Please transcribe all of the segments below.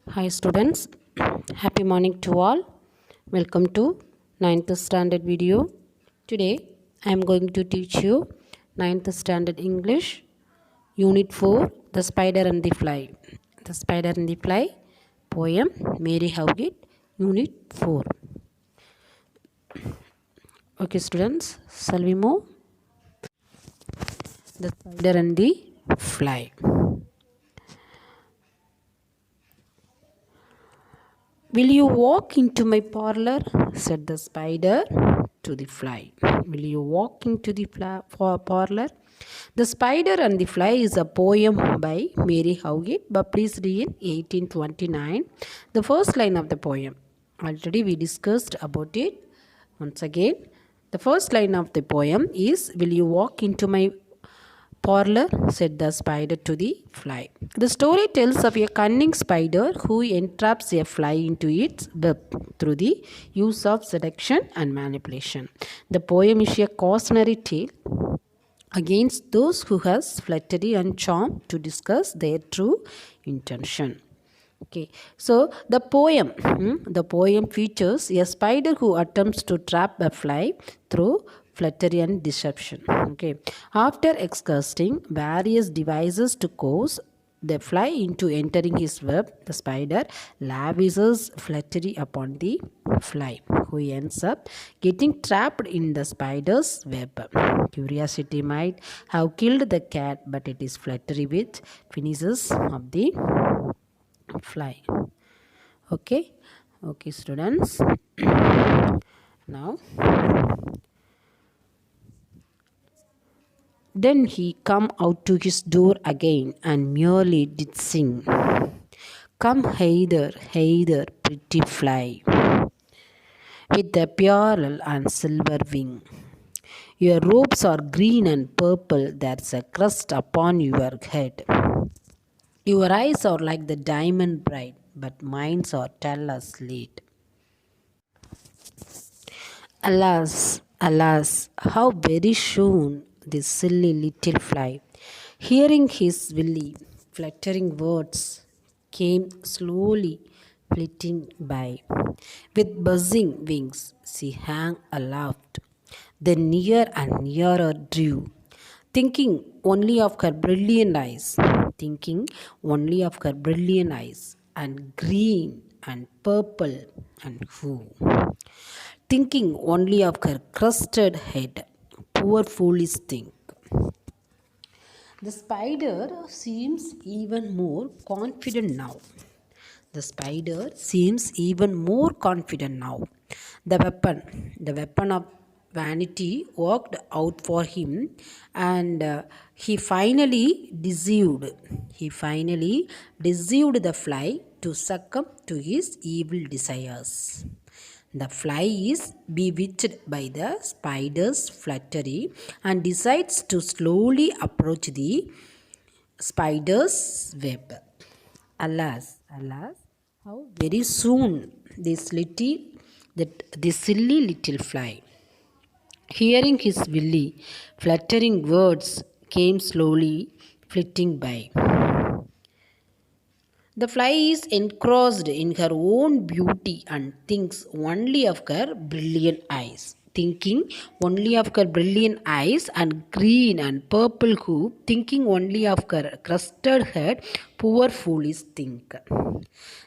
Hi students, happy morning to all. Welcome to ninth standard video. Today I am going to teach you ninth standard English Unit 4 The Spider and the Fly. The Spider and the Fly poem Mary Howgate Unit 4. Okay students, shall we move? The Spider and the Fly. Will you walk into my parlor? Said the spider to the fly. Will you walk into the parlor? The Spider and the Fly is a poem by Mary Howgate, published in 1829. The first line of the poem. Already we discussed about it. Once again, the first line of the poem is, Will you walk into my parlor, said the spider to the fly. The story tells of a cunning spider who entraps a fly into its web through the use of seduction and manipulation. The poem is a cautionary tale against those who has flattery and charm to discuss their true intention. Okay, so the poem features a spider who attempts to trap a fly through flattery and deception. Okay, after exhausting various devices to cause the fly into entering his web, the spider lavishes flattery upon the fly, who ends up getting trapped in the spider's web. Curiosity might have killed the cat, but it is flattery which finishes of the fly. Okay students. Now then he come out to his door again and merely did sing, come hither, hither, pretty fly, with the pearl and silver wing. Your robes are green and purple, there's a crust upon your head. Your eyes are like the diamond bright, but mine are dull as slate. Alas, alas, how very soon this silly little fly, hearing his willy flattering words, came slowly flitting by. With buzzing wings she hung aloft, then near and nearer drew, thinking only of her brilliant eyes, and green and purple and who, thinking only of her crusted head. Poor foolish thing. The spider seems even more confident now. The weapon of vanity worked out for him, and he finally deceived the fly to succumb to his evil desires. The fly is bewitched by the spider's flattery and decides to slowly approach the spider's web. Alas, alas, how very soon this silly little fly, hearing his willy flattering words, came slowly flitting by. The fly is engrossed in her own beauty and thinks only of her brilliant eyes. And green and purple hue, thinking only of her crusted head, poor foolish thing.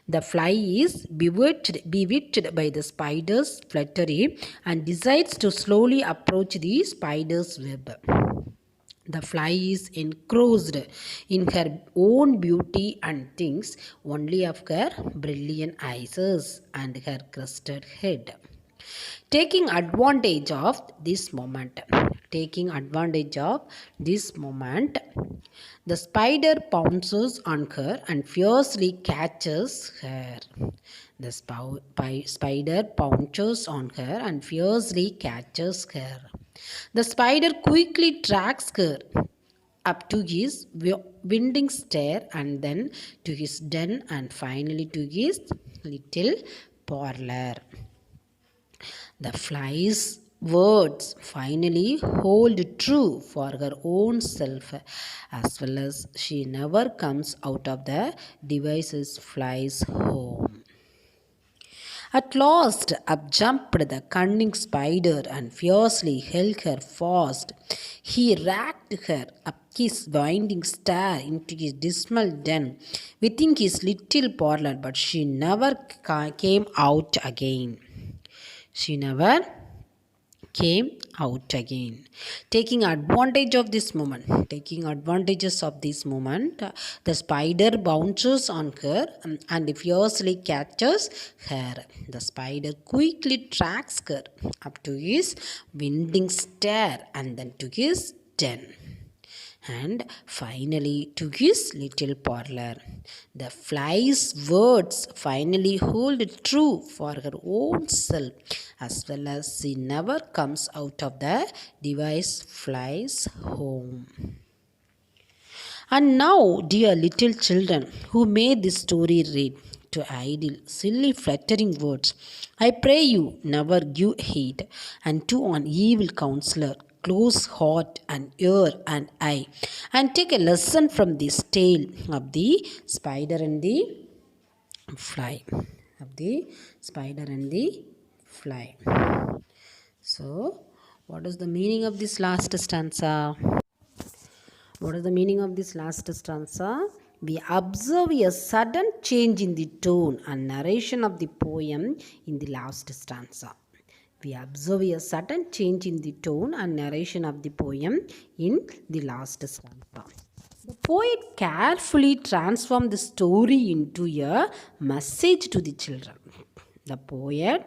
The fly is bewitched by the spider's flattery and decides to slowly approach the spider's web. The fly is engrossed in her own beauty and thinks only of her brilliant eyes and her crested head. Taking advantage of this moment, the spider pounces on her and fiercely catches her. The spider pounces on her and fiercely catches her. The spider quickly tracks her up to his winding stair, and then to his den, and finally to his little parlor. The fly's words finally hold true for her own self, as well as she never comes out of the devices flies home. At last up jumped the cunning spider and fiercely held her fast. He racked her up his winding stair into his dismal den within his little parlour, but she never came out again. She never came out again. Taking advantages of this moment, the spider bounces on her and fiercely catches her. The spider quickly tracks her up to his winding stair and then to his den, and finally to his little parlour. The fly's words finally hold true for her own self, as well as she never comes out of the device flies home. And now, dear little children who made this story read to idle, silly, flattering words, I pray you never give heed unto an evil counselor, close heart and ear and eye, and take a lesson from this tale of the spider and the fly. Of the spider and the fly. So, what is the meaning of this last stanza? What is the meaning of this last stanza? We observe a sudden change in the tone and narration of the poem in the last stanza. We observe a sudden change in the tone and narration of the poem in the last stanza. The poet carefully transformed the story into a message to the children. The poet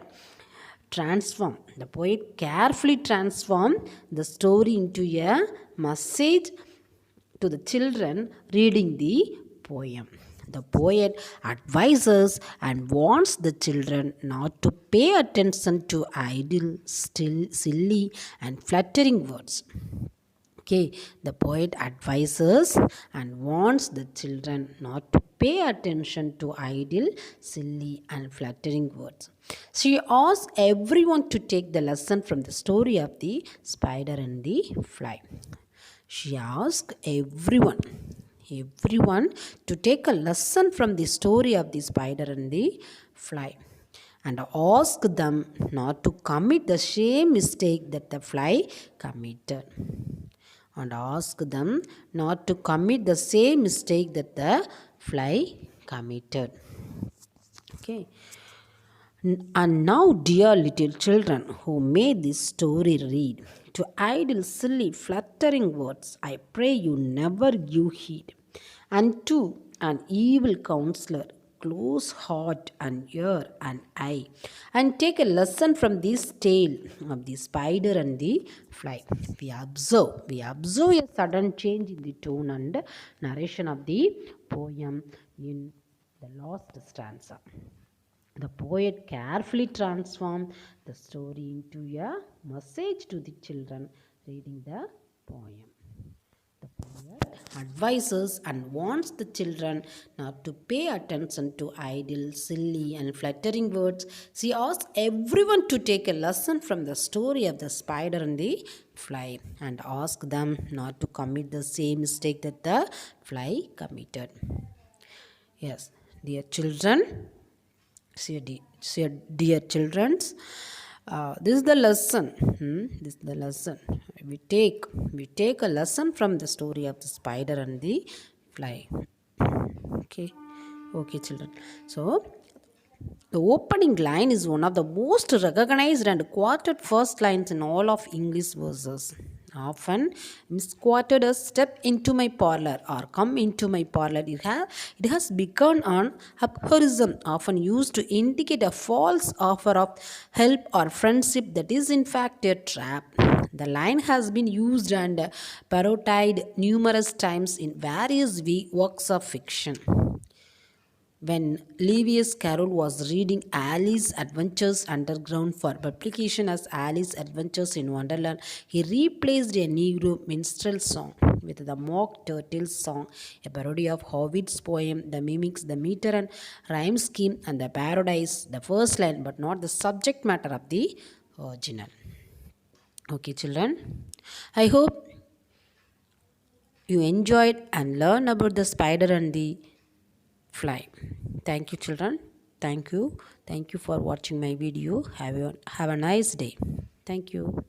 carefully transformed the story into a message to the children reading the poem. The poet advises and warns the children not to pay attention to idle, silly, and flattering words. Okay, the poet advises and warns the children not to pay attention to idle, silly, and flattering words. She asks everyone to take the lesson from the story of the spider and the fly. She asked everyone to take a lesson from the story of the spider and the fly, and ask them not to commit the same mistake that the fly committed. And ask them not to commit the same mistake that the fly committed. Okay. And now, dear little children who made this story read, to idle, silly, flattering words, I pray you never give heed. And to an evil counselor, close heart and ear and eye, and take a lesson from this tale of the spider and the fly. We observe a sudden change in the tone and narration of the poem in the last stanza. The poet carefully transformed the story into a message to the children reading the poem. The poet advises and warns the children not to pay attention to idle, silly, and flattering words. She asks everyone to take a lesson from the story of the spider and the fly, and ask them not to commit the same mistake that the fly committed. Yes, dear children. Dear children, this is the lesson. This is the lesson. We take a lesson from the story of the spider and the fly. Okay, children. So, the opening line is one of the most recognized and quoted first lines in all of English verses. Often misquoted as step into my parlor or come into my parlor. It has become an aphorism often used to indicate a false offer of help or friendship that is in fact a trap. The line has been used and parodied numerous times in various works of fiction. When Lewis Carroll was reading Alice's Adventures Underground for publication as Alice's Adventures in Wonderland, he replaced a Negro minstrel song with the Mock Turtle's song, a parody of Ovid's poem that mimics the meter and rhyme scheme and the parodies the first line but not the subject matter of the original. Okay, children. I hope you enjoyed and learned about the spider and the fly. Thank you, children. Thank you. Thank you for watching my video. Have a nice day. Thank you.